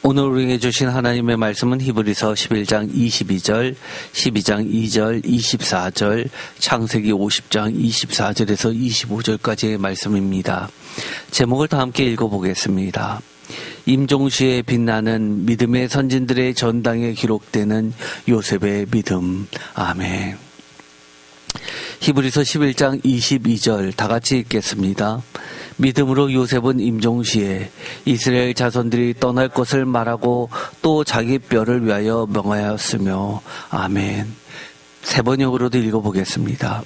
오늘 우리에게 주신 하나님의 말씀은 히브리서 11장 22절, 12장 2절, 24절, 창세기 50장 24절에서 25절까지의 말씀입니다. 제목을 다 함께 읽어보겠습니다. 임종시에 빛나는 믿음의 선진들의 전당에 기록되는 요셉의 믿음. 아멘. 히브리서 11장 22절 다 같이 읽겠습니다. 믿음으로 요셉은 임종시에 이스라엘 자손들이 떠날 것을 말하고 또 자기 뼈를 위하여 명하였으며. 아멘. 세 번역으로도 읽어보겠습니다.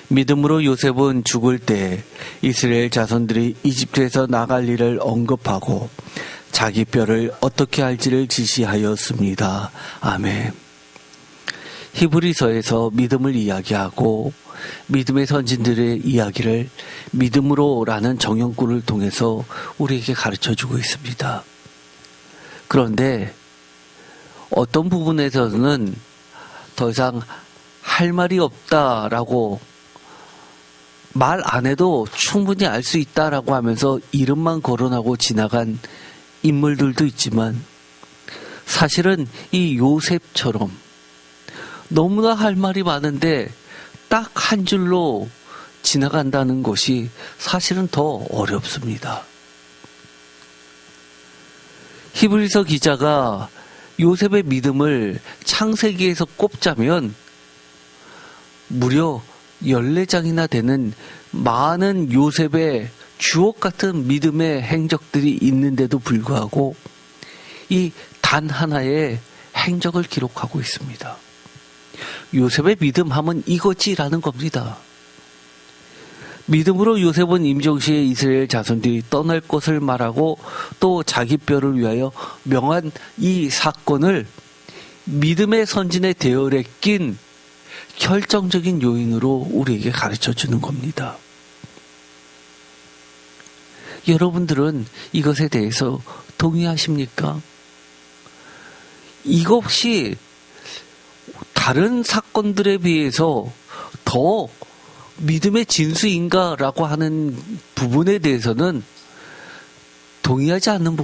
믿음으로 요셉은 죽을 때 이스라엘 자손들이 이집트에서 나갈 일을 언급하고 자기 뼈를 어떻게 할지를 지시하였습니다. 아멘. 히브리서에서 믿음을 이야기하고 믿음의 선진들의 이야기를 믿음으로라는 정형구를 통해서 우리에게 가르쳐주고 있습니다. 그런데 어떤 부분에서는 더 이상 할 말이 없다라고 말 안 해도 충분히 알 수 있다라고 하면서 이름만 거론하고 지나간 인물들도 있지만 사실은 이 요셉처럼 너무나 할 말이 많은데 딱 한 줄로 지나간다는 것이 사실은 더 어렵습니다. 히브리서 기자가 요셉의 믿음을 창세기에서 꼽자면 무려 14장이나 되는 많은 요셉의 주옥 같은 믿음의 행적들이 있는데도 불구하고 이 단 하나의 행적을 기록하고 있습니다. 요셉의 믿음 하면 이거지라는 겁니다. 믿음으로 요셉은 임종시에 이스라엘 자손들이 떠날 것을 말하고 또 자기 뼈를 위하여 명한 이 사건을 믿음의 선진의 대열에 낀 결정적인 요인으로 우리에게 가르쳐주는 겁니다. 여러분들은 이것에 대해서 동의하십니까? 이것이 다른 사건들에 비해서 더 믿음의 진수인가라고 하는 부분에 대해서는 동의하지 않는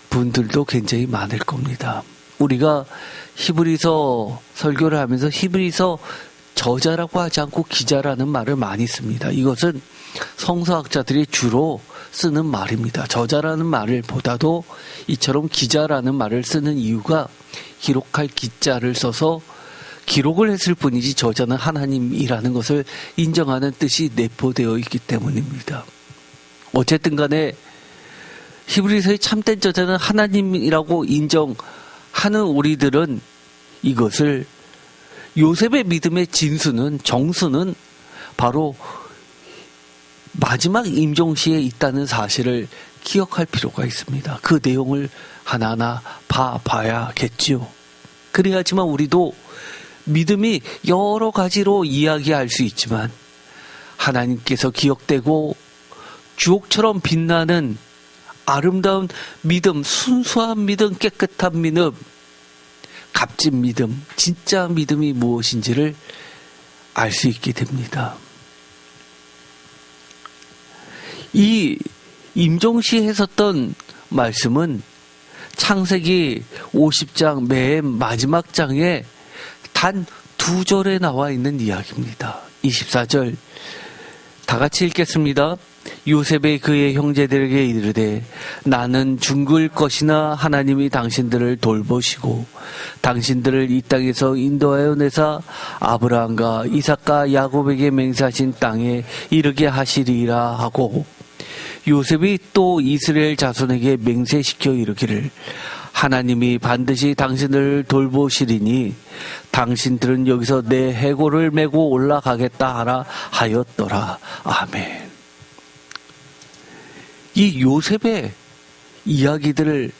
분들도 굉장히 많을 겁니다. 우리가 히브리서 설교를 하면서 히브리서 저자라고 하지 않고 기자라는 말을 많이 씁니다. 이것은 성서학자들이 주로 쓰는 말입니다. 저자라는 말을 보다도 이처럼 기자라는 말을 쓰는 이유가 기록할 기자를 써서 기록을 했을 뿐이지 저자는 하나님이라는 것을 인정하는 뜻이 내포되어 있기 때문입니다. 어쨌든 간에 히브리서의 참된 저자는 하나님이라고 인정하는 우리들은 이것을 요셉의 믿음의 진수는 정수는 바로 마지막 임종시에 있다는 사실을 기억할 필요가 있습니다. 그 내용을 하나하나 봐야겠지요. 그래야지만 우리도 믿음이 여러 가지로 이야기할 수 있지만 하나님께서 기억되고 주옥처럼 빛나는 아름다운 믿음, 순수한 믿음, 깨끗한 믿음, 값진 믿음, 진짜 믿음이 무엇인지를 알 수 있게 됩니다. 이 임종시에 했었던 말씀은 창세기 50장 맨 마지막 장에 단 2절에 나와 있는 이야기입니다. 24절 다 같이 읽겠습니다. 요셉이 그의 형제들에게 이르되 나는 죽을 것이나 하나님이 당신들을 돌보시고 당신들을 이 땅에서 인도하여 내사 아브라함과 이삭과 야곱에게 맹세하신 땅에 이르게 하시리라 하고 요셉이 또 이스라엘 자손에게 맹세시켜 이르기를 하나님이 반드시 당신을 돌보시리니 당신들은 여기서 내 해골을 메고 올라가겠다 하라 하였더라. 아멘. 이 요셉의 이야기들을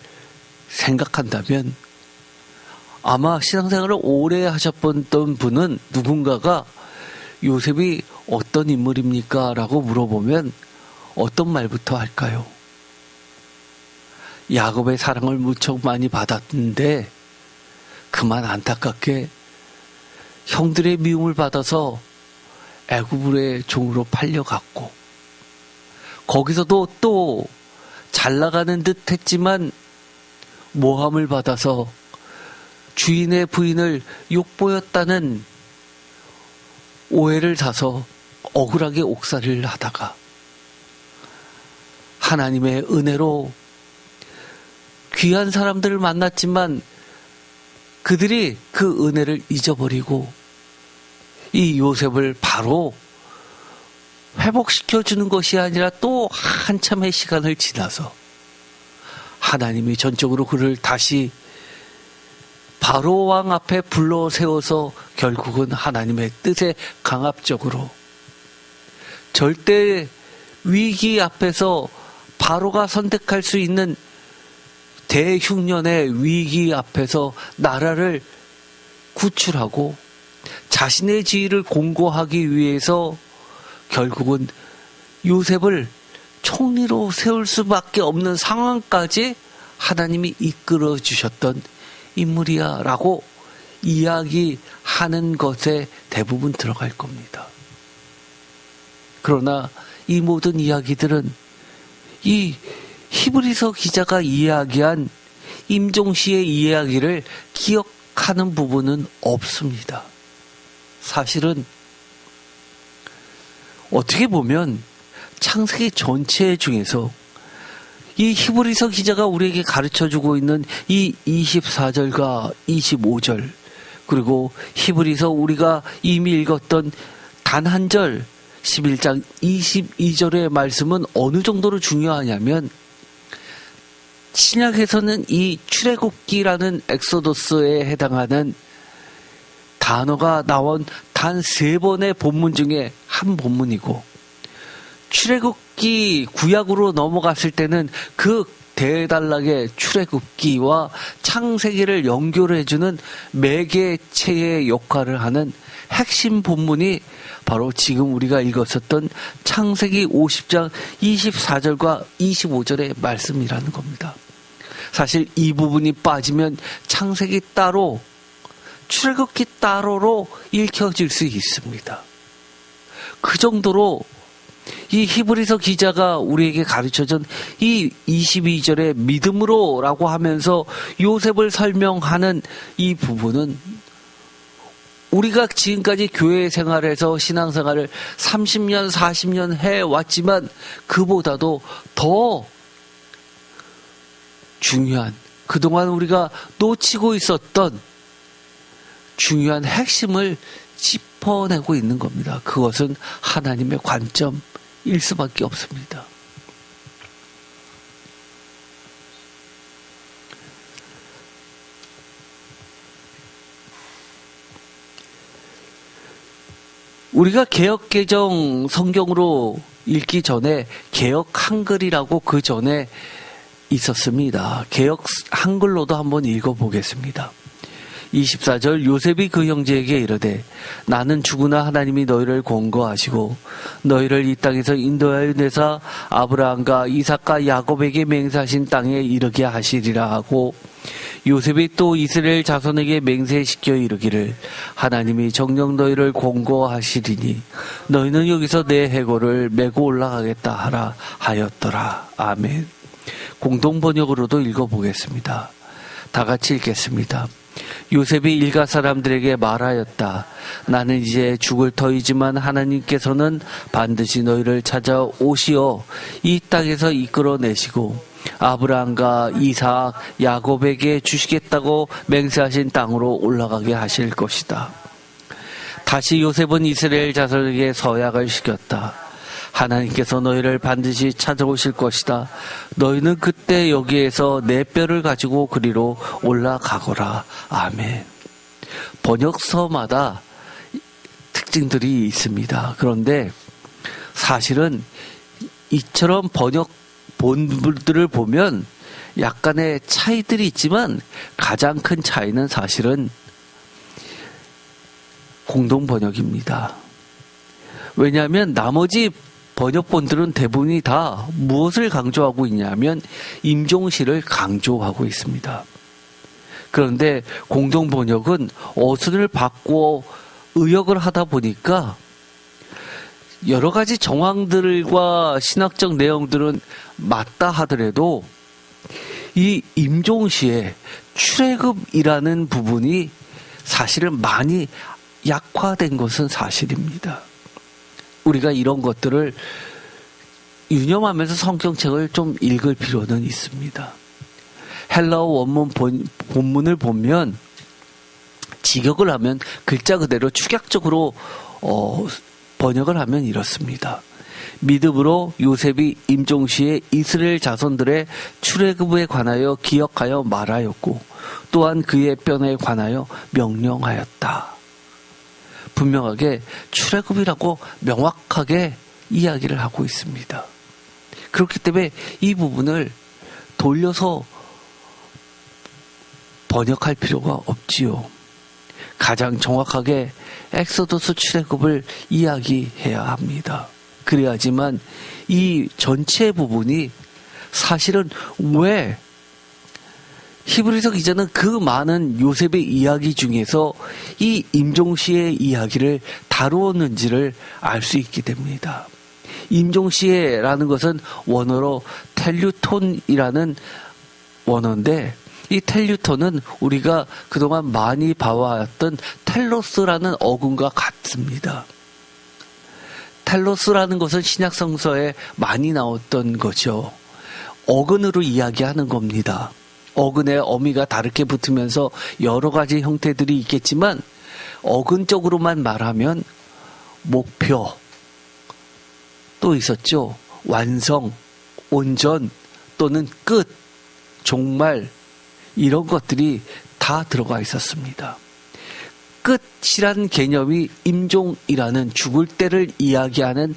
생각한다면 아마 신앙생활을 오래 하셨던 분은 누군가가 요셉이 어떤 인물입니까? 라고 물어보면 어떤 말부터 할까요? 야곱의 사랑을 무척 많이 받았는데 그만 안타깝게 형들의 미움을 받아서 애굽의 종으로 팔려갔고 거기서도 또 잘 나가는 듯 했지만 모함을 받아서 주인의 부인을 욕보였다는 오해를 사서 억울하게 옥살이를 하다가 하나님의 은혜로 귀한 사람들을 만났지만 그들이 그 은혜를 잊어버리고 이 요셉을 바로 회복시켜주는 것이 아니라 또 한참의 시간을 지나서 하나님이 전적으로 그를 다시 바로 왕 앞에 불러 세워서 결국은 하나님의 뜻에 강압적으로 절대 위기 앞에서 바로가 선택할 수 있는 대흉년의 위기 앞에서 나라를 구출하고 자신의 지위를 공고하기 위해서 결국은 요셉을 총리로 세울 수밖에 없는 상황까지 하나님이 이끌어 주셨던 인물이야 라고 이야기하는 것에 대부분 들어갈 겁니다. 그러나 이 모든 이야기들은 이 히브리서 기자가 이야기한 임종시의 이야기를 기억하는 부분은 없습니다. 사실은 어떻게 보면 창세기 전체 중에서 이 히브리서 기자가 우리에게 가르쳐주고 있는 이 24절과 25절 그리고 히브리서 우리가 이미 읽었던 단 한 절 11장 22절의 말씀은 어느 정도로 중요하냐면 신약에서는 이 출애굽기라는 엑소더스에 해당하는 단어가 나온 단 3번의 본문 중에 한 본문이고 출애굽기 구약으로 넘어갔을 때는 그 대단락의 출애굽기와 창세기를 연결해주는 매개체의 역할을 하는 핵심 본문이 바로 지금 우리가 읽었었던 창세기 50장 24절과 25절의 말씀이라는 겁니다. 사실 이 부분이 빠지면 창세기 따로 출애굽기 따로로 읽혀질 수 있습니다. 그 정도로 이 히브리서 기자가 우리에게 가르쳐준 이 22절의 믿음으로라고 하면서 요셉을 설명하는 이 부분은 우리가 지금까지 교회 생활에서 신앙생활을 30년, 40년 해왔지만 그보다도 더 중요한 그동안 우리가 놓치고 있었던 중요한 핵심을 짚어내고 있는 겁니다. 그것은 하나님의 관점일 수밖에 없습니다. 우리가 개역개정 성경으로 읽기 전에 개역 한글이라고 그 전에 있었습니다. 개역 한글로도 한번 읽어보겠습니다. 24절 요셉이 그 형제에게 이르되 나는 주구나 하나님이 너희를 권고하시고 너희를 이 땅에서 인도하여 내사 아브라함과 이삭과 야곱에게 맹세하신 땅에 이르게 하시리라 하고 요셉이 또 이스라엘 자손에게 맹세시켜 이르기를 하나님이 정녕 너희를 권고하시리니 너희는 여기서 내 해골을 메고 올라가겠다 하라 하였더라. 아멘. 공동번역으로도 읽어보겠습니다. 다 같이 읽겠습니다. 요셉이 일가 사람들에게 말하였다. 나는 이제 죽을 터이지만 하나님께서는 반드시 너희를 찾아오시어 이 땅에서 이끌어내시고 아브라함과 이삭, 야곱에게 주시겠다고 맹세하신 땅으로 올라가게 하실 것이다. 다시 요셉은 이스라엘 자손에게 서약을 시켰다. 하나님께서 너희를 반드시 찾아오실 것이다. 너희는 그때 여기에서 내 뼈를 가지고 그리로 올라가거라. 아멘. 번역서마다 특징들이 있습니다. 그런데 사실은 이처럼 번역 본들을 보면 약간의 차이들이 있지만 가장 큰 차이는 사실은 공동번역입니다. 왜냐하면 나머지 번역본들은 대부분이 다 무엇을 강조하고 있냐면 임종시를 강조하고 있습니다. 그런데 공동번역은 어순을 바꾸어 의역을 하다 보니까 여러 가지 정황들과 신학적 내용들은 맞다 하더라도 이 임종시의 출애굽이라는 부분이 사실은 많이 약화된 것은 사실입니다. 우리가 이런 것들을 유념하면서 성경책을 좀 읽을 필요는 있습니다. 헬라어 원문 본문을 보면 직역을 하면 글자 그대로 축약적으로 번역을 하면 이렇습니다. 믿음으로 요셉이 임종시에 이스라엘 자손들의 출애굽에 관하여 기억하여 말하였고 또한 그의 뼈에 관하여 명령하였다. 분명하게 출애굽이라고 명확하게 이야기를 하고 있습니다. 그렇기 때문에 이 부분을 돌려서 번역할 필요가 없지요. 가장 정확하게 엑소더스 출애굽을 이야기해야 합니다. 그래야지만 이 전체 부분이 사실은 왜 히브리서 기자는 그 많은 요셉의 이야기 중에서 이 임종시의 이야기를 다루었는지를 알 수 있게 됩니다. 임종시라는 것은 원어로 텔류톤이라는 원어인데 이 텔류톤은 우리가 그동안 많이 봐왔던 텔로스라는 어근과 같습니다. 텔로스라는 것은 신약성서에 많이 나왔던 거죠. 어근으로 이야기하는 겁니다. 어근에 어미가 다르게 붙으면서 여러 가지 형태들이 있겠지만 어근적으로만 말하면 목표 또 있었죠. 완성, 온전 또는 끝, 종말 이런 것들이 다 들어가 있었습니다. 끝이란 개념이 임종이라는 죽을 때를 이야기하는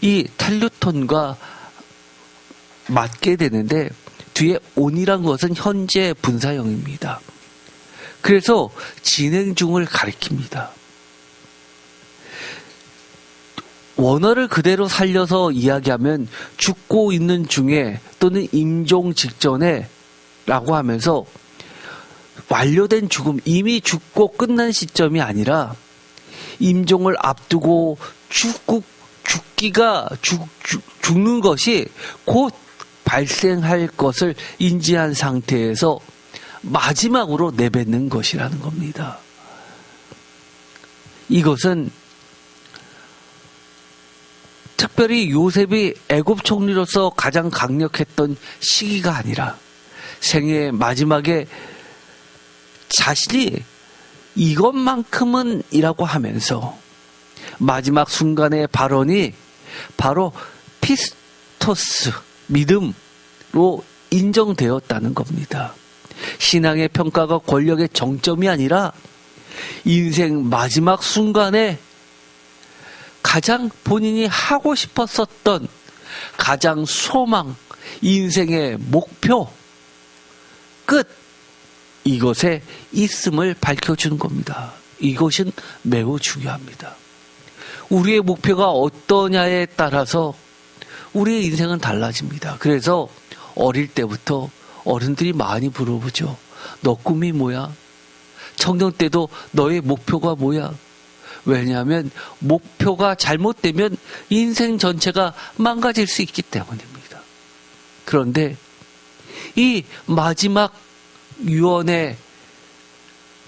이 텔류톤과 맞게 되는데 뒤에 온이란 것은 현재 분사형입니다. 그래서 진행 중을 가리킵니다. 원어를 그대로 살려서 이야기하면 죽고 있는 중에 또는 임종 직전에 라고 하면서 완료된 죽음, 이미 죽고 끝난 시점이 아니라 임종을 앞두고 죽는 것이 곧 발생할 것을 인지한 상태에서 마지막으로 내뱉는 것이라는 겁니다. 이것은 특별히 요셉이 애굽 총리로서 가장 강력했던 시기가 아니라 생애의 마지막에 자신이 이것만큼은 이라고 하면서 마지막 순간의 발언이 바로 피스토스, 믿음으로 인정되었다는 겁니다. 신앙의 평가가 권력의 정점이 아니라 인생 마지막 순간에 가장 본인이 하고 싶었었던 가장 소망, 인생의 목표, 끝, 이것에 있음을 밝혀주는 겁니다. 이것은 매우 중요합니다. 우리의 목표가 어떠냐에 따라서 우리의 인생은 달라집니다. 그래서 어릴 때부터 어른들이 많이 물어보죠. 너 꿈이 뭐야? 청년 때도 너의 목표가 뭐야? 왜냐하면 목표가 잘못되면 인생 전체가 망가질 수 있기 때문입니다. 그런데 이 마지막 유언의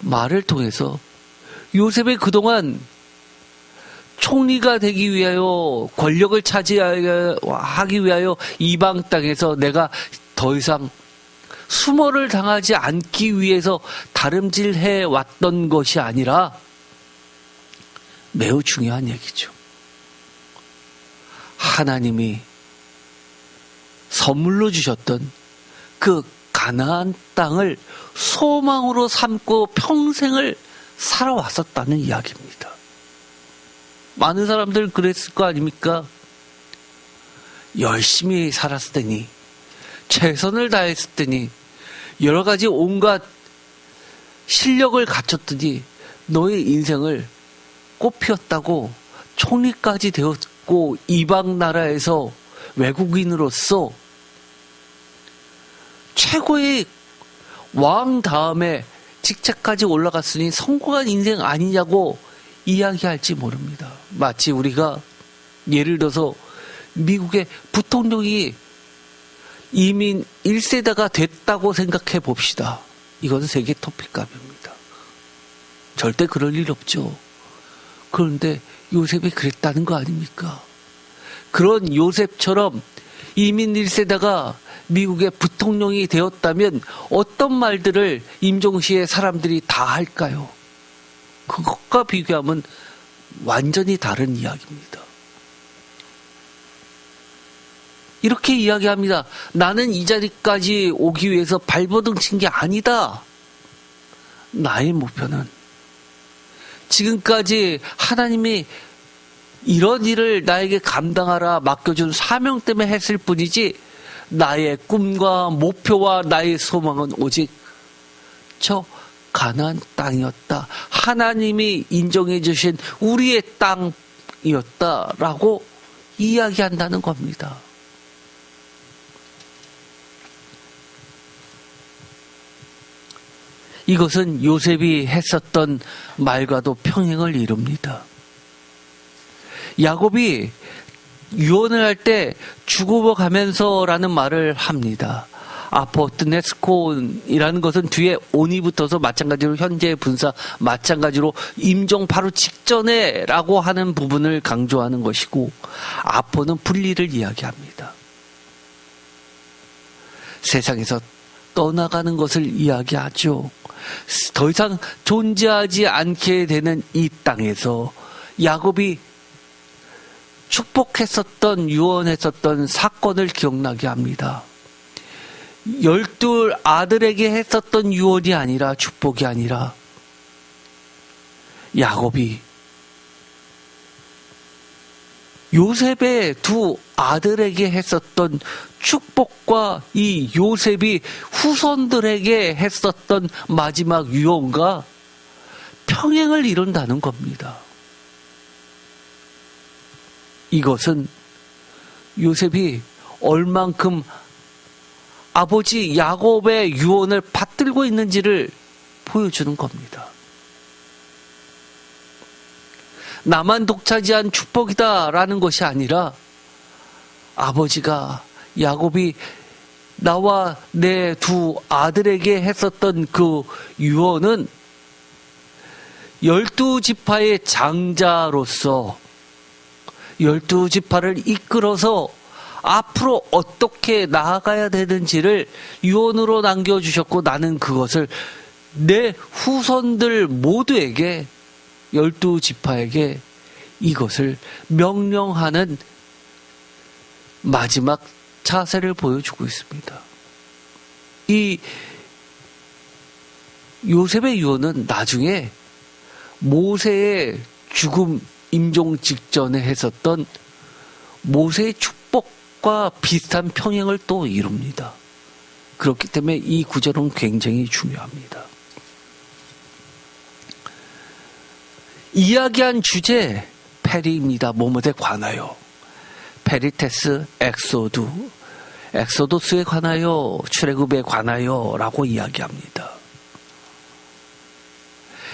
말을 통해서 요셉이 그동안 총리가 되기 위하여 권력을 차지하기 위하여 이방 땅에서 내가 더 이상 수모를 당하지 않기 위해서 다름질해 왔던 것이 아니라 매우 중요한 얘기죠. 하나님이 선물로 주셨던 그 가나안 땅을 소망으로 삼고 평생을 살아왔었다는 이야기입니다. 많은 사람들 그랬을 거 아닙니까? 열심히 살았을 때니, 최선을 다했을 때니, 여러 가지 온갖 실력을 갖췄더니 너의 인생을 꽃피웠다고 총리까지 되었고 이방 나라에서 외국인으로서 최고의 왕 다음에 직책까지 올라갔으니 성공한 인생 아니냐고 이야기할지 모릅니다. 마치 우리가 예를 들어서 미국의 부통령이 이민 1세대가 됐다고 생각해 봅시다. 이건 세계 토픽감입니다. 절대 그럴 일 없죠. 그런데 요셉이 그랬다는 거 아닙니까? 그런 요셉처럼 이민 1세대가 미국의 부통령이 되었다면 어떤 말들을 임종시의 사람들이 다 할까요? 그것과 비교하면 완전히 다른 이야기입니다. 이렇게 이야기합니다. 나는 이 자리까지 오기 위해서 발버둥 친 게 아니다. 나의 목표는 지금까지 하나님이 이런 일을 나에게 감당하라 맡겨준 사명 때문에 했을 뿐이지 나의 꿈과 목표와 나의 소망은 오직 저 가나안 땅이었다. 하나님이 인정해 주신 우리의 땅이었다라고 이야기한다는 겁니다. 이것은 요셉이 했었던 말과도 평행을 이룹니다. 야곱이 유언을 할 때 죽어가면서라는 말을 합니다. 아포트네스콘이라는 것은 뒤에 온이 붙어서 마찬가지로 현재의 분사, 마찬가지로 임종 바로 직전에라고 하는 부분을 강조하는 것이고, 아포는 분리를 이야기합니다. 세상에서 떠나가는 것을 이야기하죠. 더 이상 존재하지 않게 되는 이 땅에서 야곱이 축복했었던, 유언했었던 사건을 기억나게 합니다. 12 아들에게 했었던 유언이 아니라, 축복이 아니라 야곱이 요셉의 2 아들에게 했었던 축복과 이 요셉이 후손들에게 했었던 마지막 유언과 평행을 이룬다는 겁니다. 이것은 요셉이 얼만큼 아버지 야곱의 유언을 받들고 있는지를 보여주는 겁니다. 나만 독차지한 축복이다라는 것이 아니라 아버지가 야곱이 나와 내 2 아들에게 했었던 그 유언은 12지파의 장자로서 12지파를 이끌어서 앞으로 어떻게 나아가야 되는지를 유언으로 남겨주셨고, 나는 그것을 내 후손들 모두에게, 12지파에게 이것을 명령하는 마지막 자세를 보여주고 있습니다. 이 요셉의 유언은 나중에 모세의 죽음 임종 직전에 했었던 모세의 축복과 비슷한 평행을 또 이룹니다. 그렇기 때문에 이 구절은 굉장히 중요합니다. 이야기한 주제 페리입니다. 뭐뭐에 관하여. 페리테스 엑소두, 엑소도스에 관하여, 출애굽에 관하여 라고 이야기합니다.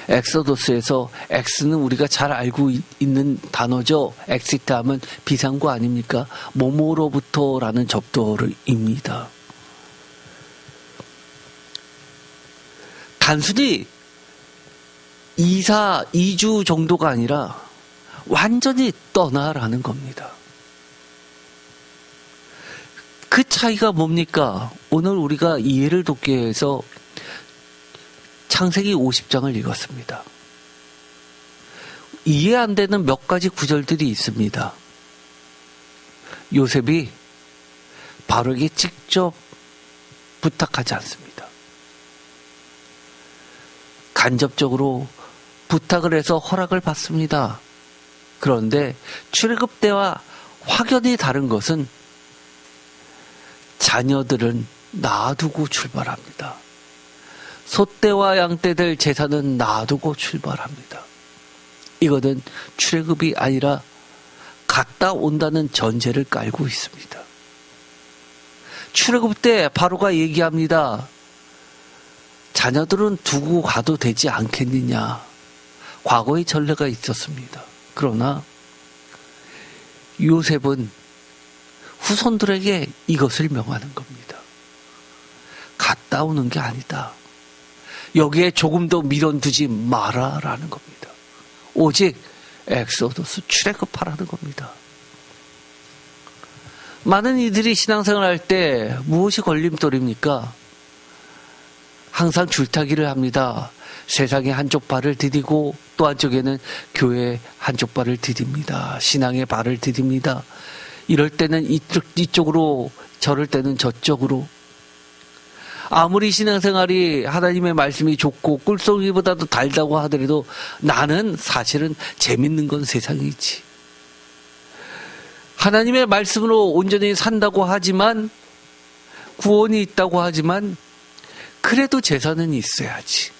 엑소도스에서 엑스는 우리가 잘 알고 있는 단어죠. 엑시트 하면 비상구 아닙니까? 뭐뭐로부터라는 접두어입니다. 단순히 이주 정도가 아니라 완전히 떠나라는 겁니다. 그 차이가 뭡니까? 오늘 우리가 이해를 돕기 위해서 창세기 50장을 읽었습니다. 이해 안 되는 몇 가지 구절들이 있습니다. 요셉이 바로에게 직접 부탁하지 않습니다. 간접적으로 부탁을 해서 허락을 받습니다. 그런데 출애굽 때와 확연히 다른 것은 자녀들은 놔두고 출발합니다. 소떼와 양떼들 제사는 놔두고 출발합니다. 이거는 출애굽이 아니라 갔다 온다는 전제를 깔고 있습니다. 출애굽 때 바로가 얘기합니다. 자녀들은 두고 가도 되지 않겠느냐. 과거의 전례가 있었습니다. 그러나 요셉은 후손들에게 이것을 명하는 겁니다. 갔다 오는 게 아니다. 여기에 조금 더 미련두지 마라라는 겁니다. 오직 엑소더스 출애굽하라는 겁니다. 많은 이들이 신앙생활 할 때 무엇이 걸림돌입니까? 항상 줄타기를 합니다. 세상의 한쪽 발을 디디고 또 한쪽에는 교회의 한쪽 발을 디딥니다. 신앙의 발을 디딥니다. 이럴 때는 이쪽으로, 저럴 때는 저쪽으로. 아무리 신앙생활이 하나님의 말씀이 좋고 꿀송이보다도 달다고 하더라도 나는 사실은 재밌는 건 세상이지. 하나님의 말씀으로 온전히 산다고 하지만, 구원이 있다고 하지만 그래도 재산은 있어야지.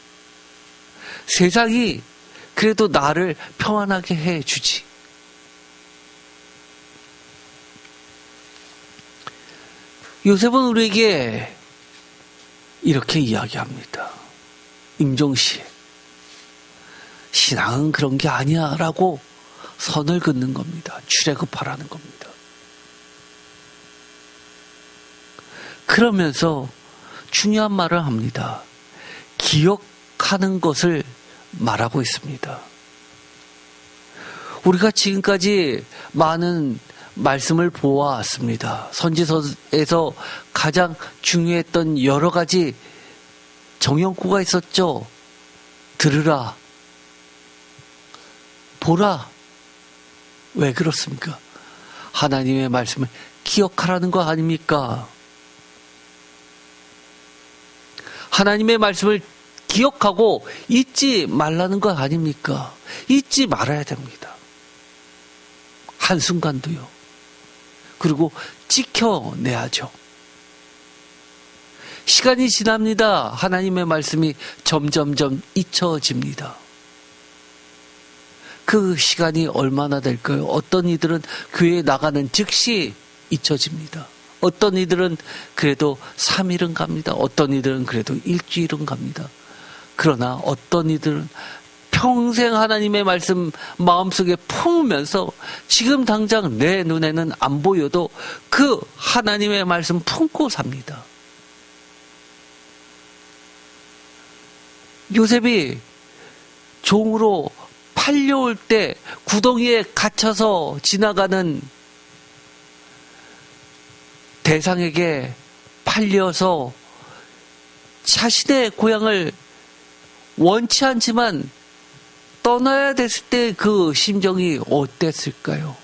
세상이 그래도 나를 평안하게 해주지. 요셉은 우리에게 이렇게 이야기합니다. 임종시, 신앙은 그런 게 아니야 라고 선을 긋는 겁니다. 출애굽하라는 겁니다. 그러면서 중요한 말을 합니다. 기억하는 것을 말하고 있습니다. 우리가 지금까지 많은 말씀을 보아왔습니다. 선지서에서 가장 중요했던 여러 가지 정형구가 있었죠. 들으라, 보라. 왜 그렇습니까? 하나님의 말씀을 기억하라는 거 아닙니까? 하나님의 말씀을 기억하고 잊지 말라는 거 아닙니까? 잊지 말아야 됩니다. 한순간도요. 그리고 지켜내야죠. 시간이 지납니다. 하나님의 말씀이 점점점 잊혀집니다. 그 시간이 얼마나 될까요? 어떤 이들은 교회에 나가는 즉시 잊혀집니다. 어떤 이들은 그래도 3일은 갑니다. 어떤 이들은 그래도 일주일은 갑니다. 그러나 어떤 이들은 평생 하나님의 말씀 마음속에 품으면서 지금 당장 내 눈에는 안 보여도 그 하나님의 말씀 품고 삽니다. 요셉이 종으로 팔려올 때 구덩이에 갇혀서 지나가는 대상에게 팔려서 자신의 고향을 원치 않지만 떠나야 됐을 때 그 심정이 어땠을까요?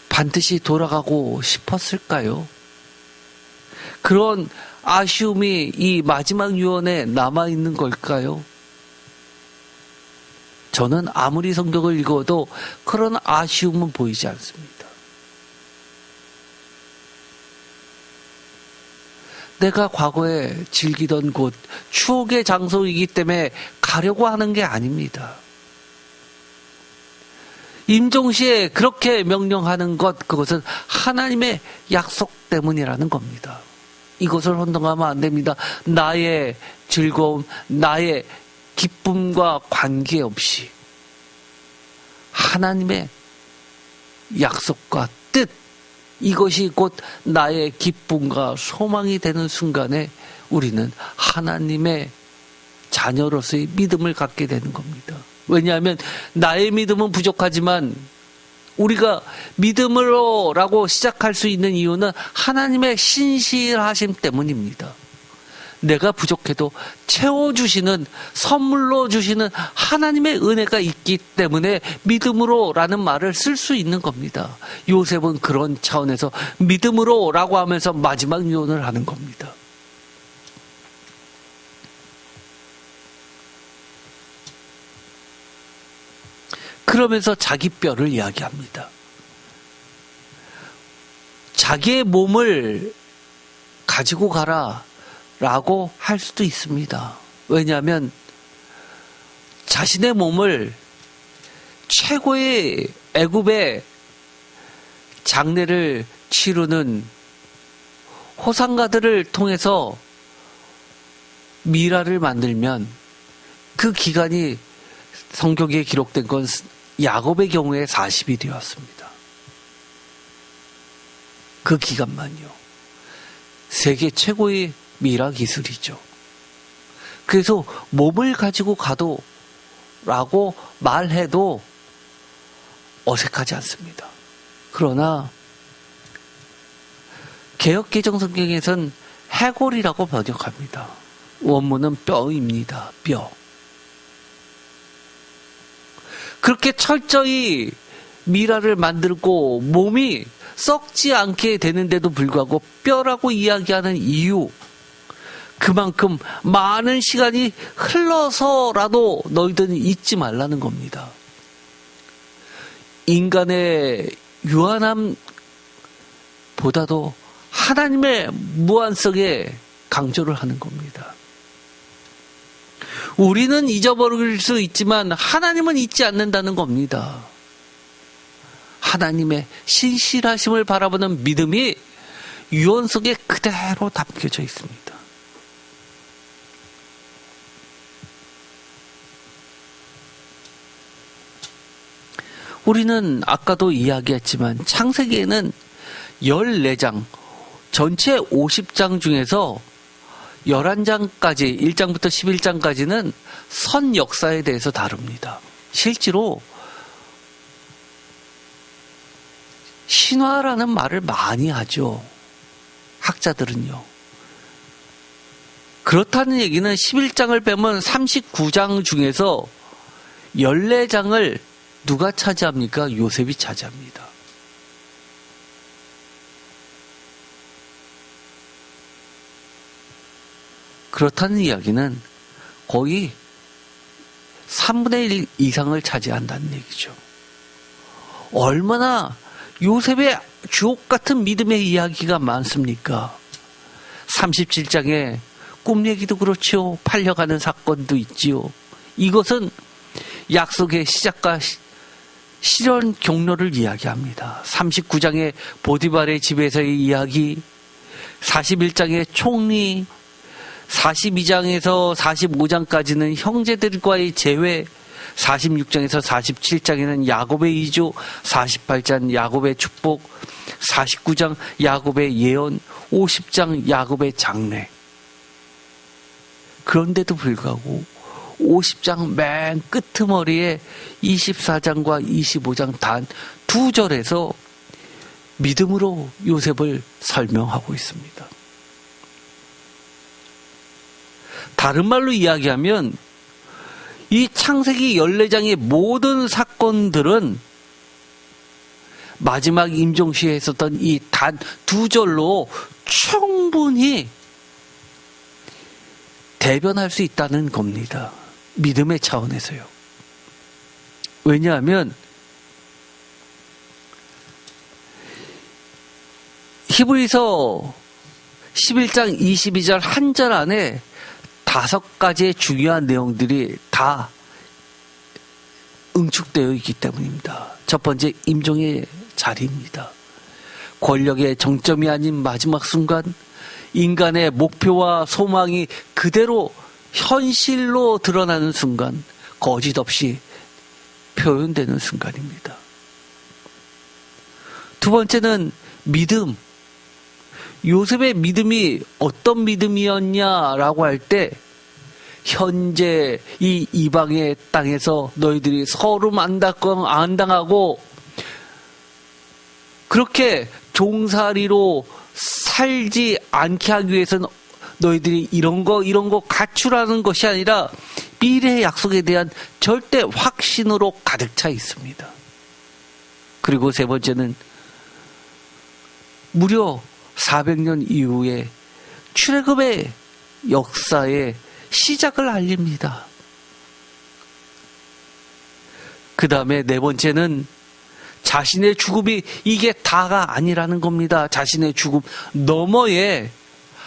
반드시 돌아가고 싶었을까요? 그런 아쉬움이 이 마지막 유언에 남아있는 걸까요? 저는 아무리 성경을 읽어도 그런 아쉬움은 보이지 않습니다. 내가 과거에 즐기던 곳, 추억의 장소이기 때문에 가려고 하는 게 아닙니다. 임종시에 그렇게 명령하는 것, 그것은 하나님의 약속 때문이라는 겁니다. 이것을 혼동하면 안 됩니다. 나의 즐거움, 나의 기쁨과 관계없이 하나님의 약속과 뜻, 이것이 곧 나의 기쁨과 소망이 되는 순간에 우리는 하나님의 자녀로서의 믿음을 갖게 되는 겁니다. 왜냐하면 나의 믿음은 부족하지만 우리가 믿음으로라고 시작할 수 있는 이유는 하나님의 신실하심 때문입니다. 내가 부족해도 채워주시는, 선물로 주시는 하나님의 은혜가 있기 때문에 믿음으로라는 말을 쓸 수 있는 겁니다. 요셉은 그런 차원에서 믿음으로라고 하면서 마지막 유언을 하는 겁니다. 그러면서 자기 뼈를 이야기합니다. 자기의 몸을 가지고 가라 라고 할 수도 있습니다. 왜냐하면 자신의 몸을 최고의 애굽의 장례를 치르는 호상가들을 통해서 미라를 만들면 그 기간이 성경에 기록된 건 야곱의 경우에 40일이었습니다. 그 기간만요. 세계 최고의 미라 기술이죠. 그래서 몸을 가지고 가도 라고 말해도 어색하지 않습니다. 그러나 개역개정성경에서는 해골이라고 번역합니다. 원문은 뼈입니다. 뼈. 그렇게 철저히 미라를 만들고 몸이 썩지 않게 되는데도 불구하고 뼈라고 이야기하는 이유, 그만큼 많은 시간이 흘러서라도 너희들은 잊지 말라는 겁니다. 인간의 유한함보다도 하나님의 무한성에 강조를 하는 겁니다. 우리는 잊어버릴 수 있지만 하나님은 잊지 않는다는 겁니다. 하나님의 신실하심을 바라보는 믿음이 유언 속에 그대로 담겨져 있습니다. 우리는 아까도 이야기했지만 창세기에는 14장, 전체 50장 중에서 11장까지, 1장부터 11장까지는 선 역사에 대해서 다룹니다. 실제로 신화라는 말을 많이 하죠. 학자들은요. 그렇다는 얘기는 11장을 빼면 39장 중에서 14장을 누가 차지합니까? 요셉이 차지합니다. 그렇다는 이야기는 거의 3분의 1 이상을 차지한다는 얘기죠. 얼마나 요셉의 주옥 같은 믿음의 이야기가 많습니까? 37장에 꿈 얘기도 그렇죠. 팔려가는 사건도 있지요. 이것은 약속의 시작과 실현 경로를 이야기합니다. 39장의 보디발의 집에서의 이야기, 41장의 총리, 42장에서 45장까지는 형제들과의 재회, 46장에서 47장에는 야곱의 이조, 48장 야곱의 축복, 49장 야곱의 예언, 50장 야곱의 장래. 그런데도 불구하고 50장 맨 끄트머리에 24장과 25장 단 2절에서 믿음으로 요셉을 설명하고 있습니다. 다른 말로 이야기하면 이 창세기 14장의 모든 사건들은 마지막 임종시에 했었던 이 단 2절로 충분히 대변할 수 있다는 겁니다. 믿음의 차원에서요. 왜냐하면 히브리서 11장 22절 한 절 안에 5가지의 중요한 내용들이 다 응축되어 있기 때문입니다. 첫 번째, 임종의 자리입니다. 권력의 정점이 아닌 마지막 순간, 인간의 목표와 소망이 그대로 현실로 드러나는 순간, 거짓 없이 표현되는 순간입니다. 두 번째는 믿음. 요셉의 믿음이 어떤 믿음이었냐라고 할 때, 현재 이 이방의 땅에서 너희들이 서름 안 당하고 그렇게 종살이로 살지 않게 하기 위해서는 너희들이 이런 거 갖추라는 것이 아니라 미래의 약속에 대한 절대 확신으로 가득 차 있습니다. 그리고 세 번째는 무려 400년 이후에 출애굽의 역사에 시작을 알립니다. 그 다음에 네 번째는 자신의 죽음이 이게 다가 아니라는 겁니다. 자신의 죽음 너머에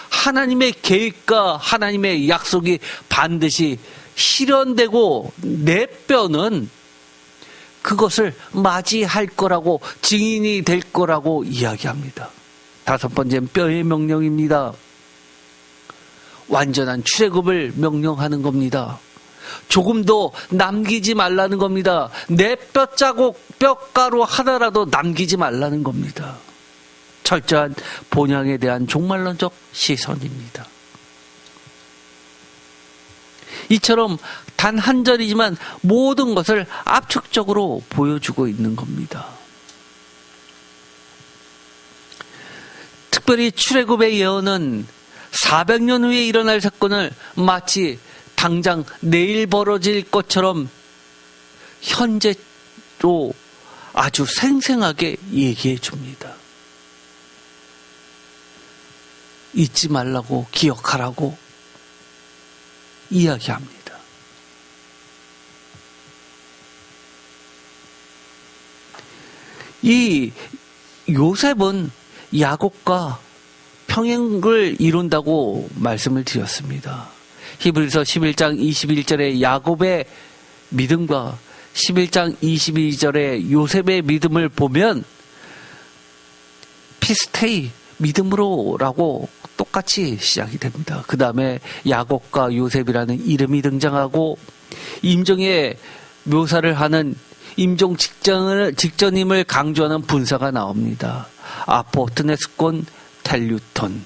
하나님의 계획과 하나님의 약속이 반드시 실현되고 내 뼈는 그것을 맞이할 거라고, 증인이 될 거라고 이야기합니다. 다섯 번째는 뼈의 명령입니다. 완전한 출애굽을 명령하는 겁니다. 조금도 남기지 말라는 겁니다. 내 뼈자국, 뼈가루 하나라도 남기지 말라는 겁니다. 철저한 본향에 대한 종말론적 시선입니다. 이처럼 단 한 절이지만 모든 것을 압축적으로 보여주고 있는 겁니다. 특별히 출애굽의 예언은 400년 후에 일어날 사건을 마치 당장 내일 벌어질 것처럼 현재로 아주 생생하게 얘기해 줍니다. 잊지 말라고, 기억하라고 이야기합니다. 이 요셉은 야곱과 평행을 이룬다고 말씀을 드렸습니다. 히브리서 11장 21절의 야곱의 믿음과 11장 22절의 요셉의 믿음을 보면 피스테이, 믿음으로라고 똑같이 시작이 됩니다. 그 다음에 야곱과 요셉이라는 이름이 등장하고 임종의 묘사를 하는 임종 직전임을 강조하는 분사가 나옵니다. 아포트네스콘 텔류톤.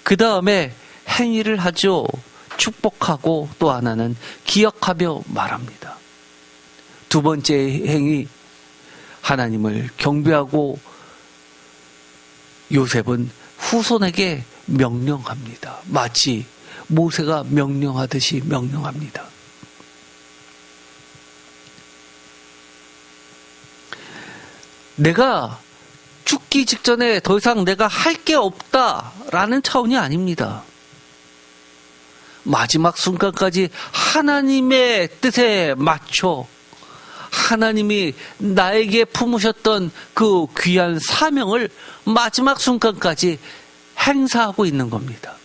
그 다음에 행위를 하죠. 축복하고 또 하나는 기억하며 말합니다. 두 번째 행위, 하나님을 경배하고 요셉은 후손에게 명령합니다. 마치 모세가 명령하듯이 명령합니다. 내가 죽기 직전에 더 이상 내가 할 게 없다라는 차원이 아닙니다. 마지막 순간까지 하나님의 뜻에 맞춰 하나님이 나에게 품으셨던 그 귀한 사명을 마지막 순간까지 행사하고 있는 겁니다.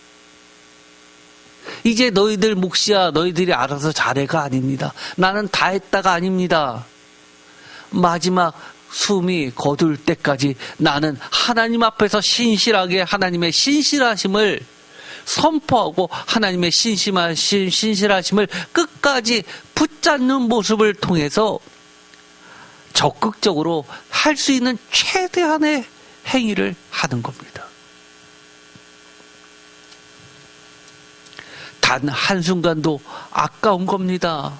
이제 너희들 몫이야, 너희들이 알아서 잘해가 아닙니다. 나는 다 했다가 아닙니다. 마지막 숨이 거둘 때까지 나는 하나님 앞에서 신실하게 하나님의 신실하심을 선포하고 하나님의 신실하심을 끝까지 붙잡는 모습을 통해서 적극적으로 할 수 있는 최대한의 행위를 하는 겁니다. 단 한순간도 아까운 겁니다.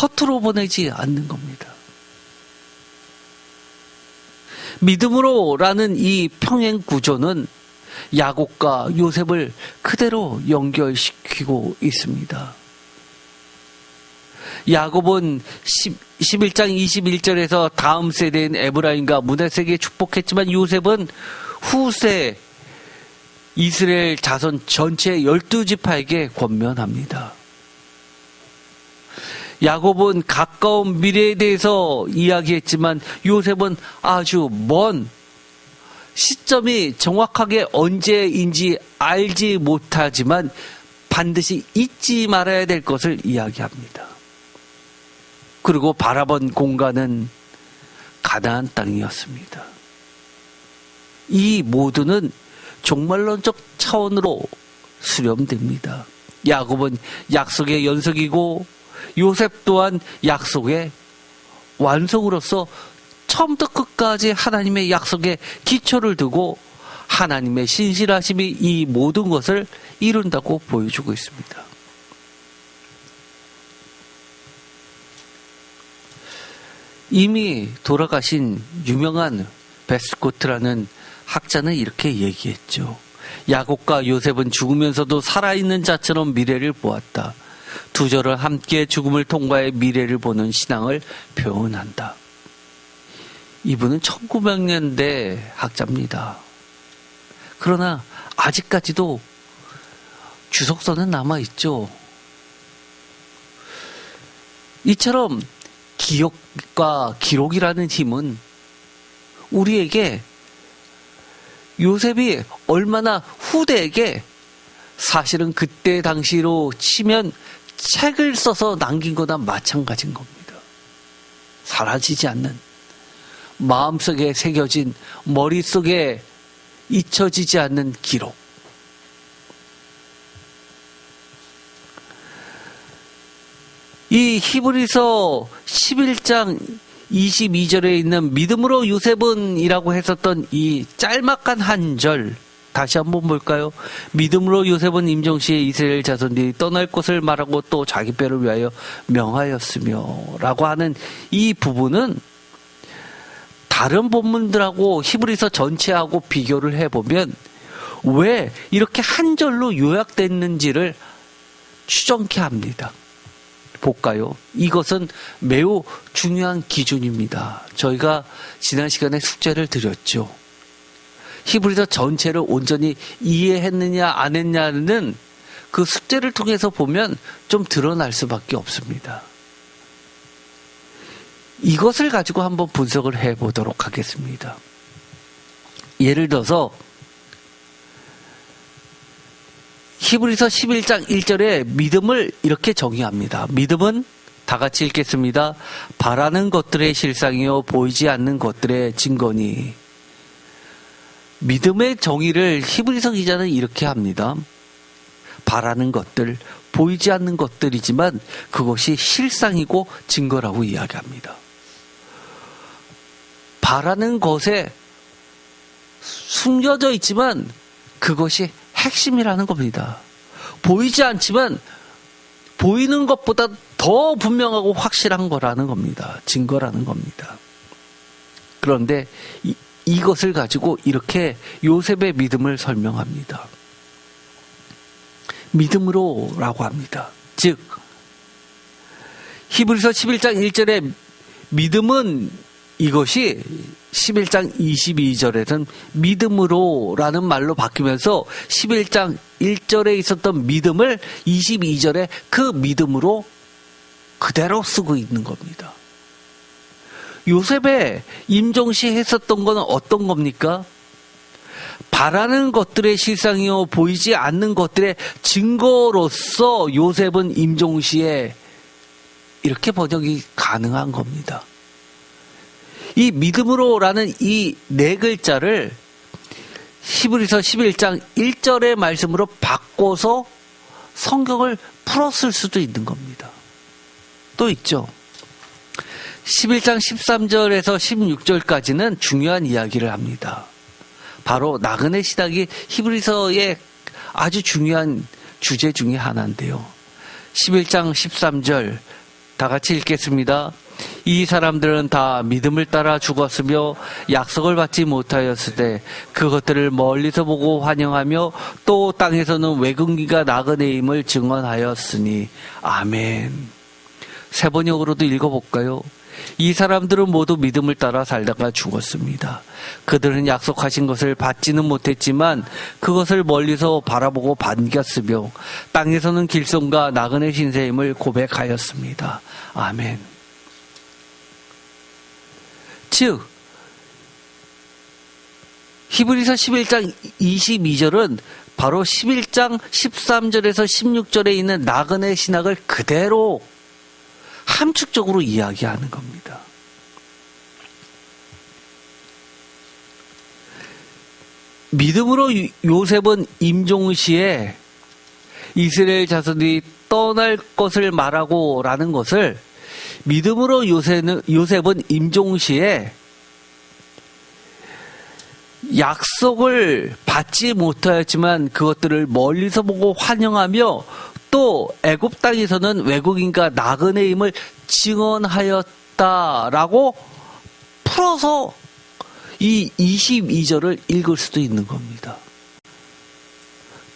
허투루 보내지 않는 겁니다. 믿음으로라는 이 평행 구조는 야곱과 요셉을 그대로 연결시키고 있습니다. 야곱은 11장 21절에서 다음 세대인 에브라임과 므낫세에게 축복했지만 요셉은 후세 이스라엘 자손 전체 12지파에게 권면합니다. 야곱은 가까운 미래에 대해서 이야기했지만 요셉은 아주 먼 시점이 정확하게 언제인지 알지 못하지만 반드시 잊지 말아야 될 것을 이야기합니다. 그리고 바라본 공간은 가나안 땅이었습니다. 이 모두는 종말론적 차원으로 수렴됩니다. 야곱은 약속의 연속이고 요셉 또한 약속의 완성으로서 처음부터 끝까지 하나님의 약속에 기초를 두고 하나님의 신실하심이 이 모든 것을 이룬다고 보여주고 있습니다. 이미 돌아가신 유명한 베스코트라는 학자는 이렇게 얘기했죠. 야곱과 요셉은 죽으면서도 살아있는 자처럼 미래를 보았다. 두 절을 함께 죽음을 통과해 미래를 보는 신앙을 표현한다. 이분은 1900년대 학자입니다. 그러나 아직까지도 주석서는 남아있죠. 이처럼 기억과 기록이라는 힘은 우리에게 요셉이 얼마나 후대에게 사실은 그때 당시로 치면 책을 써서 남긴 거나 마찬가지인 겁니다. 사라지지 않는, 마음속에 새겨진, 머릿속에 잊혀지지 않는 기록. 이 히브리서 11장 22절에 있는 믿음으로 요셉은이라고 했었던 이 짤막한 한 절 다시 한번 볼까요? 믿음으로 요셉은 임종시에 이스라엘 자손들이 떠날 곳을 말하고 또 자기 뼈를 위하여 명하였으며 라고 하는 이 부분은 다른 본문들하고 히브리서 전체하고 비교를 해보면 왜 이렇게 한 절로 요약됐는지를 추정케 합니다. 볼까요? 이것은 매우 중요한 기준입니다. 저희가 지난 시간에 숙제를 드렸죠. 히브리서 전체를 온전히 이해했느냐 안 했냐는 그 숙제를 통해서 보면 좀 드러날 수밖에 없습니다. 이것을 가지고 한번 분석을 해보도록 하겠습니다. 예를 들어서 히브리서 11장 1절에 믿음을 이렇게 정의합니다. 믿음은 다 같이 읽겠습니다. 바라는 것들의 실상이요 보이지 않는 것들의 증거니. 믿음의 정의를 히브리서 기자는 이렇게 합니다. 바라는 것들, 보이지 않는 것들이지만 그것이 실상이고 증거라고 이야기합니다. 바라는 것에 숨겨져 있지만 그것이 핵심이라는 겁니다. 보이지 않지만 보이는 것보다 더 분명하고 확실한 거라는 겁니다. 증거라는 겁니다. 그런데 이것을 가지고 이렇게 요셉의 믿음을 설명합니다. 믿음으로라고 합니다. 즉 히브리서 11장 1절에 믿음은 이것이 11장 22절에는 믿음으로라는 말로 바뀌면서 11장 1절에 있었던 믿음을 22절에 그 믿음으로 그대로 쓰고 있는 겁니다. 요셉의 임종시 했었던 건 어떤 겁니까? 바라는 것들의 실상이요 보이지 않는 것들의 증거로서 요셉은 임종시에 이렇게 번역이 가능한 겁니다. 이 믿음으로라는 이 네 글자를 히브리서 11장 1절의 말씀으로 바꿔서 성경을 풀었을 수도 있는 겁니다. 또 있죠. 11장 13절에서 16절까지는 중요한 이야기를 합니다. 바로 나그네 신학이 히브리서의 아주 중요한 주제 중에 하나인데요. 11장 13절 다 같이 읽겠습니다. 이 사람들은 다 믿음을 따라 죽었으며 약속을 받지 못하였을 때 그것들을 멀리서 보고 환영하며 또 땅에서는 외국인과 나그네임을 증언하였으니 아멘. 세 번역으로도 읽어볼까요? 이 사람들은 모두 믿음을 따라 살다가 죽었습니다. 그들은 약속하신 것을 받지는 못했지만 그것을 멀리서 바라보고 반겼으며 땅에서는 길손과 나그네 신세임을 고백하였습니다. 아멘. 즉 히브리서 11장 22절은 바로 11장 13절에서 16절에 있는 나그네 신학을 그대로 함축적으로 이야기하는 겁니다. 믿음으로 요셉은 임종시에 이스라엘 자손들이 떠날 것을 말하고 라는 것을 믿음으로 요셉은 임종시에 약속을 받지 못하였지만 그것들을 멀리서 보고 환영하며 또 애굽 땅에서는 외국인과 나그네임을 증언하였다라고 풀어서 이 22절을 읽을 수도 있는 겁니다.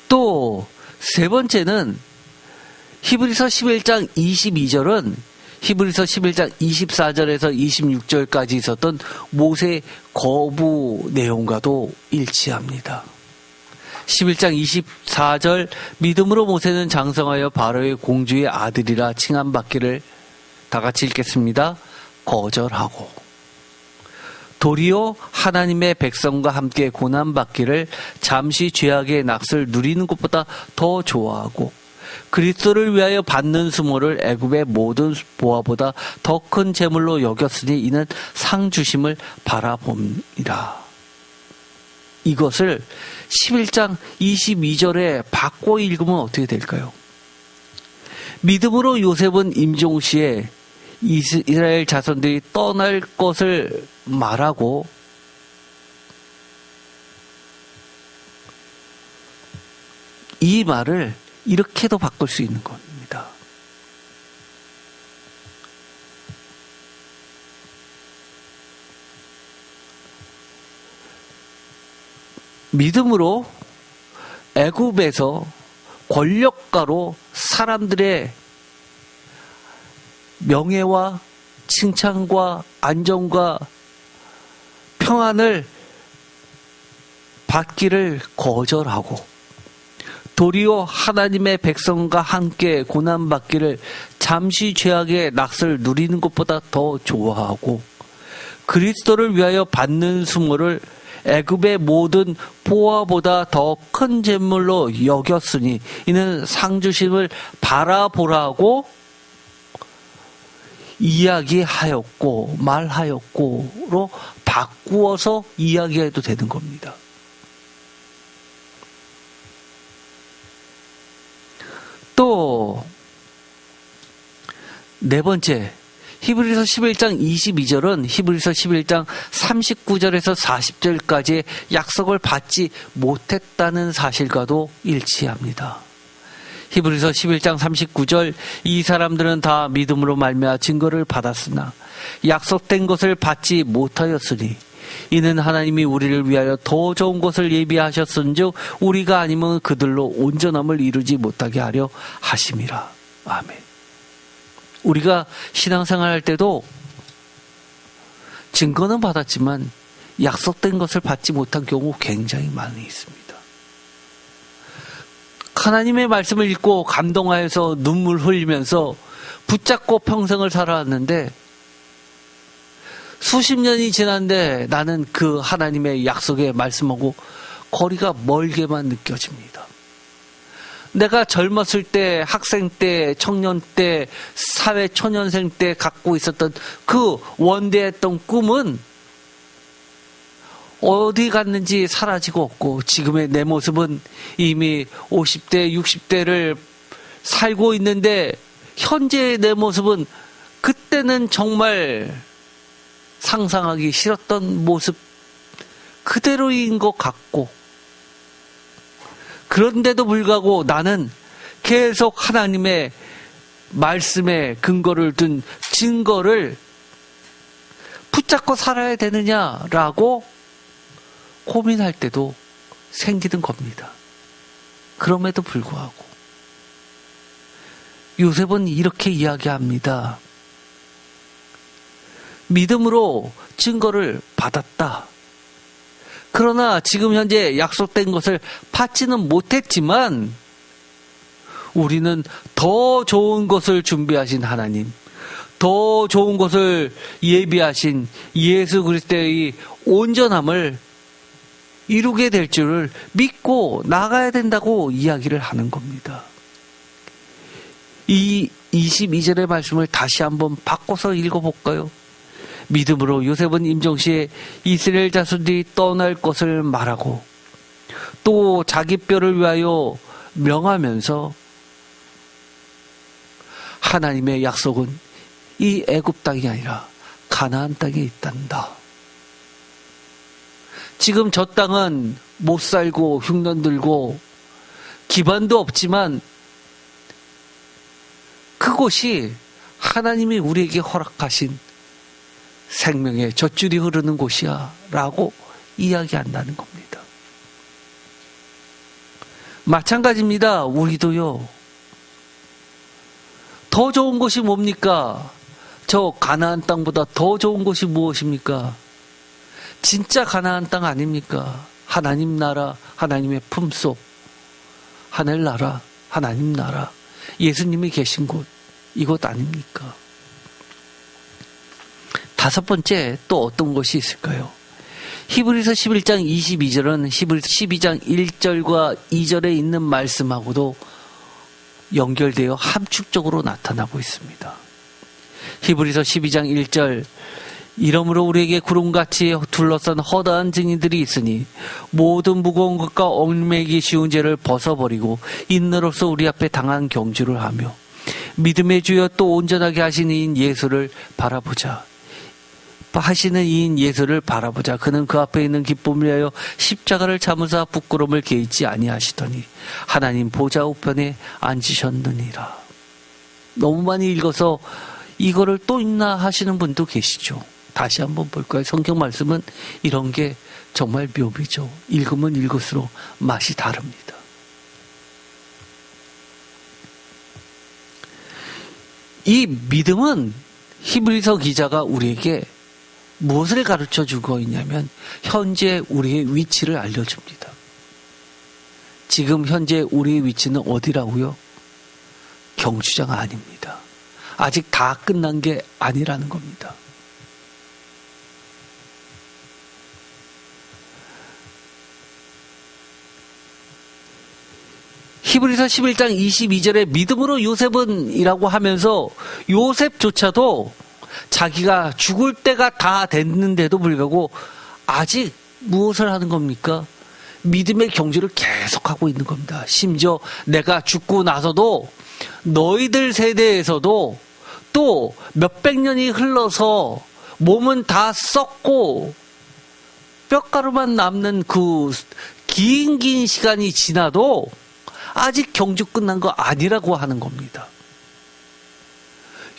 또 세 번째는 히브리서 11장 22절은 히브리서 11장 24절에서 26절까지 있었던 모세 거부 내용과도 일치합니다. 11장 24절 믿음으로 모세는 장성하여 바로의 공주의 아들이라 칭함받기를 다 같이 읽겠습니다. 거절하고 도리어 하나님의 백성과 함께 고난받기를 잠시 죄악의 낙을 누리는 것보다 더 좋아하고 그리스도를 위하여 받는 수모를 애굽의 모든 보화보다 더 큰 재물로 여겼으니 이는 상 주심을 바라봅니다. 이것을 11장 22절에 바꿔 읽으면 어떻게 될까요? 믿음으로 요셉은 임종시에 이스라엘 자손들이 떠날 것을 말하고 이 말을 이렇게도 바꿀 수 있는 겁니다. 믿음으로 애굽에서 권력가로 사람들의 명예와 칭찬과 안정과 평안을 받기를 거절하고 도리어 하나님의 백성과 함께 고난받기를 잠시 죄악의 낙서를 누리는 것보다 더 좋아하고 그리스도를 위하여 받는 수모를 애굽의 모든 보화보다 더 큰 재물로 여겼으니 이는 상주심을 바라보라고 이야기하였고 말하였고로 바꾸어서 이야기해도 되는 겁니다. 또 네 번째, 히브리서 11장 22절은 히브리서 11장 39절에서 40절까지의 약속을 받지 못했다는 사실과도 일치합니다. 히브리서 11장 39절, 이 사람들은 다 믿음으로 말미암아 증거를 받았으나 약속된 것을 받지 못하였으니 이는 하나님이 우리를 위하여 더 좋은 것을 예비하셨은즉 우리가 아니면 그들로 온전함을 이루지 못하게 하려 하심이라. 아멘. 우리가 신앙생활할 때도 증거는 받았지만 약속된 것을 받지 못한 경우 굉장히 많이 있습니다. 하나님의 말씀을 읽고 감동하여서 눈물 흘리면서 붙잡고 평생을 살아왔는데 수십 년이 지났는데 나는 그 하나님의 약속의 말씀하고 거리가 멀게만 느껴집니다. 내가 젊었을 때, 학생 때, 청년 때, 사회 초년생 때 갖고 있었던 그 원대했던 꿈은 어디 갔는지 사라지고 없고 지금의 내 모습은 이미 50대, 60대를 살고 있는데 현재의 내 모습은 그때는 정말 상상하기 싫었던 모습 그대로인 것 같고 그런데도 불구하고 나는 계속 하나님의 말씀에 근거를 둔 증거를 붙잡고 살아야 되느냐라고 고민할 때도 생기는 겁니다. 그럼에도 불구하고 요셉은 이렇게 이야기합니다. 믿음으로 증거를 받았다. 그러나 지금 현재 약속된 것을 받지는 못했지만 우리는 더 좋은 것을 준비하신 하나님, 더 좋은 것을 예비하신 예수 그리스도의 온전함을 이루게 될 줄을 믿고 나가야 된다고 이야기를 하는 겁니다. 이 22절의 말씀을 다시 한번 바꿔서 읽어볼까요? 믿음으로 요셉은 임종시에 이스라엘 자손들이 떠날 것을 말하고 또 자기 뼈를 위하여 명하면서 하나님의 약속은 이 애굽 땅이 아니라 가나안 땅에 있단다. 지금 저 땅은 못 살고 흉년 들고 기반도 없지만 그곳이 하나님이 우리에게 허락하신 생명의 젖줄이 흐르는 곳이야 라고 이야기한다는 겁니다. 마찬가지입니다. 우리도요. 더 좋은 곳이 뭡니까? 저 가나안 땅보다 더 좋은 곳이 무엇입니까? 진짜 가나안 땅 아닙니까? 하나님 나라, 하나님의 품속, 하늘나라, 하나님 나라, 예수님이 계신 곳, 이곳 아닙니까? 다섯 번째 또 어떤 것이 있을까요? 히브리서 11장 22절은 히브리서 12장 1절과 2절에 있는 말씀하고도 연결되어 함축적으로 나타나고 있습니다. 히브리서 12장 1절, 이러므로 우리에게 구름같이 둘러싼 허다한 증인들이 있으니 모든 무거운 것과 얽매이기 쉬운 죄를 벗어버리고 인내로서 우리 앞에 당한 경주를 하며 믿음의 주여 또 온전하게 하신 이인 예수를 바라보자. 하시는 이인 예수를 바라보자. 그는 그 앞에 있는 기쁨을 위하여 십자가를 참으사 부끄러움을 개의치 아니하시더니 하나님 보좌 우편에 앉으셨느니라. 너무 많이 읽어서 이거를 또 읽나 하시는 분도 계시죠. 다시 한번 볼까요? 성경 말씀은 이런 게 정말 묘미죠. 읽으면 읽을수록 맛이 다릅니다. 이 믿음은 히브리서 기자가 우리에게 무엇을 가르쳐 주고 있냐면 현재 우리의 위치를 알려줍니다. 지금 현재 우리의 위치는 어디라고요? 경주장 아닙니다. 아직 다 끝난 게 아니라는 겁니다. 히브리서 11장 22절에 믿음으로 요셉은 이라고 하면서 요셉조차도 자기가 죽을 때가 다 됐는데도 불구하고 아직 무엇을 하는 겁니까? 믿음의 경주를 계속하고 있는 겁니다. 심지어 내가 죽고 나서도 너희들 세대에서도 또 몇백 년이 흘러서 몸은 다 썩고 뼈가루만 남는 그 긴 시간이 지나도 아직 경주 끝난 거 아니라고 하는 겁니다.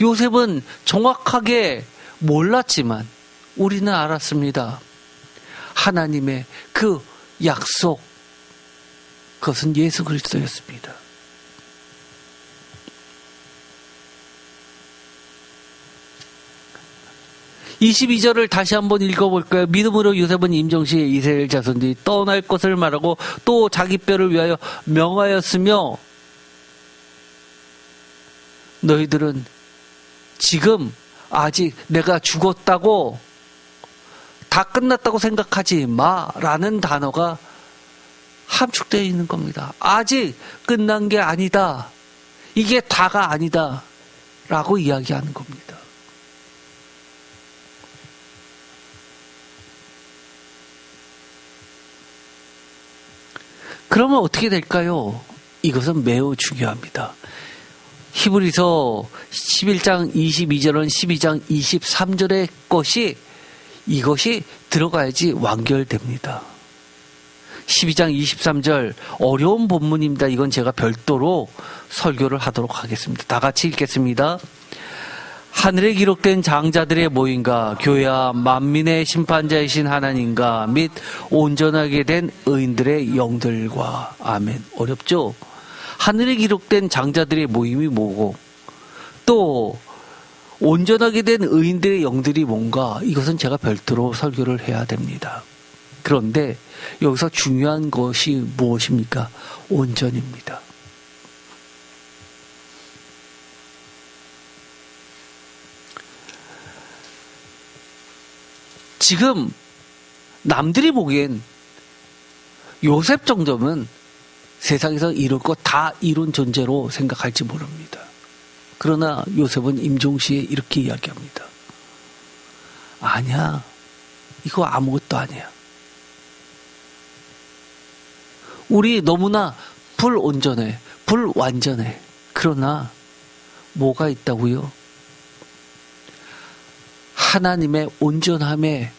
요셉은 정확하게 몰랐지만 우리는 알았습니다. 하나님의 그 약속, 그것은 예수 그리스도였습니다. (22절을) 다시 한번 읽어볼까요? 믿음으로 요셉은 임종시에 이스라엘 자손들이 떠날 것을 말하고 또 자기 뼈를 위하여 명하였으며 너희들은 지금 아직 내가 죽었다고 다 끝났다고 생각하지 마라는 단어가 함축되어 있는 겁니다. 아직 끝난 게 아니다. 이게 다가 아니다. 라고 이야기하는 겁니다. 그러면 어떻게 될까요? 이것은 매우 중요합니다. 히브리서 11장 22절은 12장 23절의 것이 이것이 들어가야지 완결됩니다. 12장 23절 어려운 본문입니다. 이건 제가 별도로 설교를 하도록 하겠습니다. 다 같이 읽겠습니다. 하늘에 기록된 장자들의 모임과 교회와 만민의 심판자이신 하나님과 및 온전하게 된 의인들의 영들과. 아멘. 어렵죠? 하늘에 기록된 장자들의 모임이 뭐고 또 온전하게 된 의인들의 영들이 뭔가, 이것은 제가 별도로 설교를 해야 됩니다. 그런데 여기서 중요한 것이 무엇입니까? 온전입니다. 지금 남들이 보기엔 요셉 정도면 세상에서 이룰 것 다 이룬 존재로 생각할지 모릅니다. 그러나 요셉은 임종시에 이렇게 이야기합니다. 아니야. 이거 아무것도 아니야. 우리 너무나 불온전해. 불완전해. 그러나 뭐가 있다고요? 하나님의 온전함에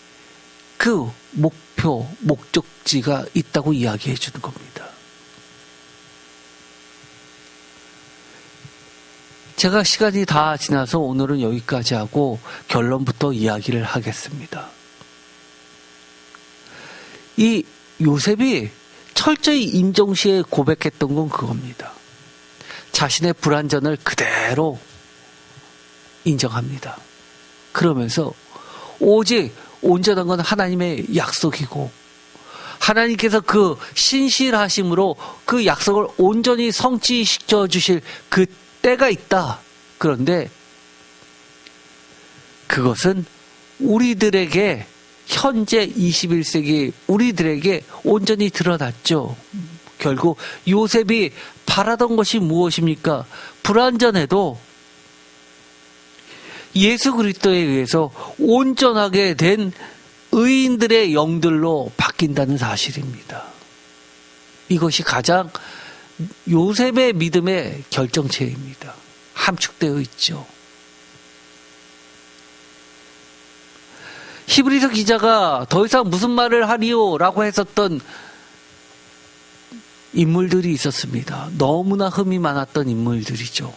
그 목표, 목적지가 있다고 이야기해 주는 겁니다. 제가 시간이 다 지나서 오늘은 여기까지 하고 결론부터 이야기를 하겠습니다. 이 요셉이 철저히 임종시에 고백했던 건 그겁니다. 자신의 불완전을 그대로 인정합니다. 그러면서 오직 온전한 건 하나님의 약속이고 하나님께서 그 신실하심으로 그 약속을 온전히 성취시켜 주실 그 때가 있다. 그런데 그것은 우리들에게 현재 21세기 우리들에게 온전히 드러났죠. 결국 요셉이 바라던 것이 무엇입니까? 불완전해도 예수 그리스도에 의해서 온전하게 된 의인들의 영들로 바뀐다는 사실입니다. 이것이 가장 요셉의 믿음의 결정체입니다. 함축되어 있죠. 히브리서 기자가 더 이상 무슨 말을 하리요? 라고 했었던 인물들이 있었습니다. 너무나 흠이 많았던 인물들이죠.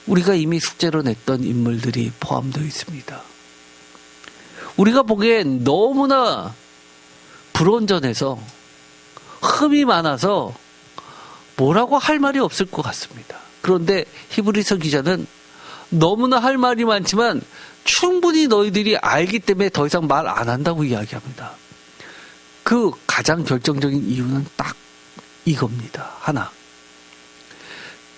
우리가 이미 숙제로 냈던 인물들이 포함되어 있습니다. 우리가 보기엔 너무나 불온전해서 흠이 많아서 뭐라고 할 말이 없을 것 같습니다. 그런데 히브리서 기자는 너무나 할 말이 많지만 충분히 너희들이 알기 때문에 더 이상 말 안 한다고 이야기합니다. 그 가장 결정적인 이유는 딱 이겁니다. 하나.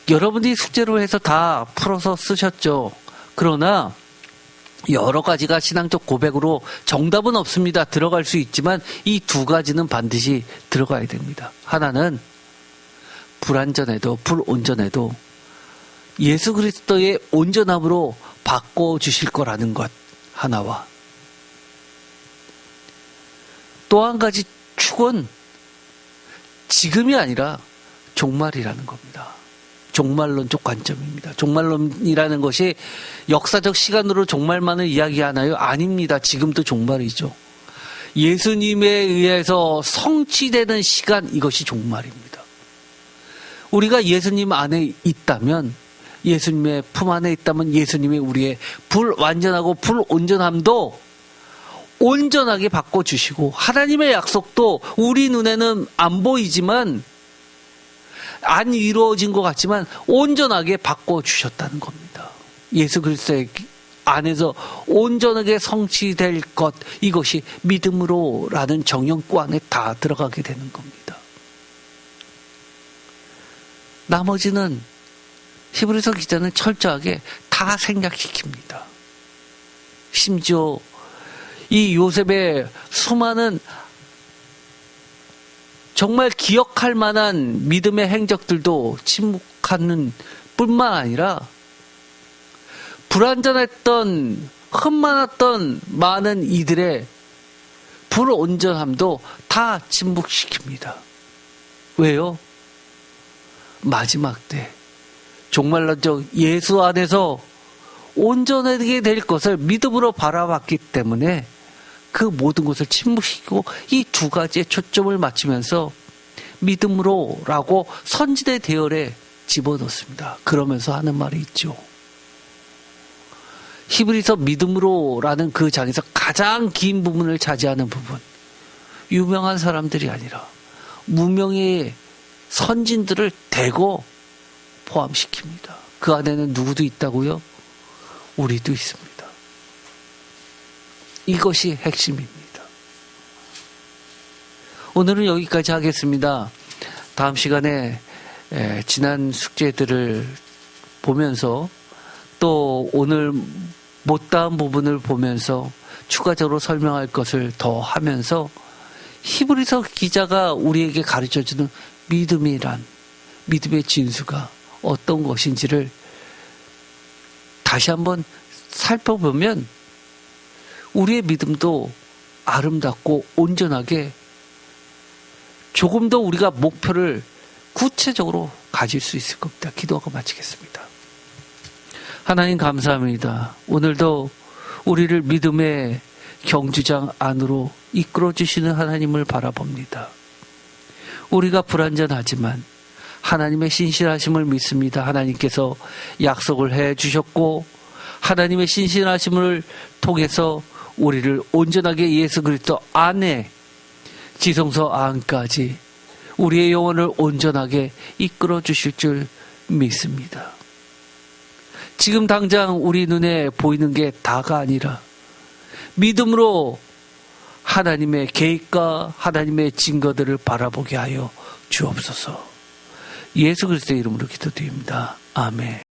여러분이 숙제로 해서 다 풀어서 쓰셨죠. 그러나 여러 가지가 신앙적 고백으로 정답은 없습니다. 들어갈 수 있지만 이 두 가지는 반드시 들어가야 됩니다. 하나는 불완전해도 불온전해도 예수 그리스도의 온전함으로 바꿔주실 거라는 것 하나와 또 한 가지 축은 지금이 아니라 종말이라는 겁니다. 종말론적 관점입니다. 종말론이라는 것이 역사적 시간으로 종말만을 이야기하나요? 아닙니다. 지금도 종말이죠. 예수님에 의해서 성취되는 시간, 이것이 종말입니다. 우리가 예수님 안에 있다면, 예수님의 품 안에 있다면 예수님이 우리의 불완전하고 불온전함도 온전하게 바꿔주시고 하나님의 약속도 우리 눈에는 안 보이지만 안 이루어진 것 같지만 온전하게 바꿔주셨다는 겁니다. 예수 그리스도의 안에서 온전하게 성취될 것, 이것이 믿음으로라는 정형구 안에 다 들어가게 되는 겁니다. 나머지는 히브리서 기자는 철저하게 다 생략시킵니다. 심지어 이 요셉의 수많은 정말 기억할 만한 믿음의 행적들도 침묵하는 뿐만 아니라 불완전했던 흠 많았던 많은 이들의 불온전함도 다 침묵시킵니다. 왜요? 마지막 때 종말론적 예수 안에서 온전하게 될 것을 믿음으로 바라봤기 때문에 그 모든 것을 침묵시키고 이 두 가지에 초점을 맞추면서 믿음으로라고 선지대 대열에 집어넣습니다. 그러면서 하는 말이 있죠. 히브리서 믿음으로라는 그 장에서 가장 긴 부분을 차지하는 부분, 유명한 사람들이 아니라 무명의 선진들을 대거 포함시킵니다. 그 안에는 누구도 있다고요? 우리도 있습니다. 이것이 핵심입니다. 오늘은 여기까지 하겠습니다. 다음 시간에 지난 숙제들을 보면서 또 오늘 못다한 부분을 보면서 추가적으로 설명할 것을 더 하면서 히브리서 기자가 우리에게 가르쳐주는 믿음이란, 믿음의 진수가 어떤 것인지를 다시 한번 살펴보면 우리의 믿음도 아름답고 온전하게 조금 더 우리가 목표를 구체적으로 가질 수 있을 겁니다. 기도하고 마치겠습니다. 하나님 감사합니다. 오늘도 우리를 믿음의 경주장 안으로 이끌어 주시는 하나님을 바라봅니다. 우리가 불완전하지만 하나님의 신실하심을 믿습니다. 하나님께서 약속을 해 주셨고 하나님의 신실하심을 통해서 우리를 온전하게 예수 그리스도 안에 지성소 안까지 우리의 영혼을 온전하게 이끌어 주실 줄 믿습니다. 지금 당장 우리 눈에 보이는 게 다가 아니라 믿음으로 하나님의 계획과 하나님의 증거들을 바라보게 하여 주옵소서. 예수 그리스도의 이름으로 기도드립니다. 아멘.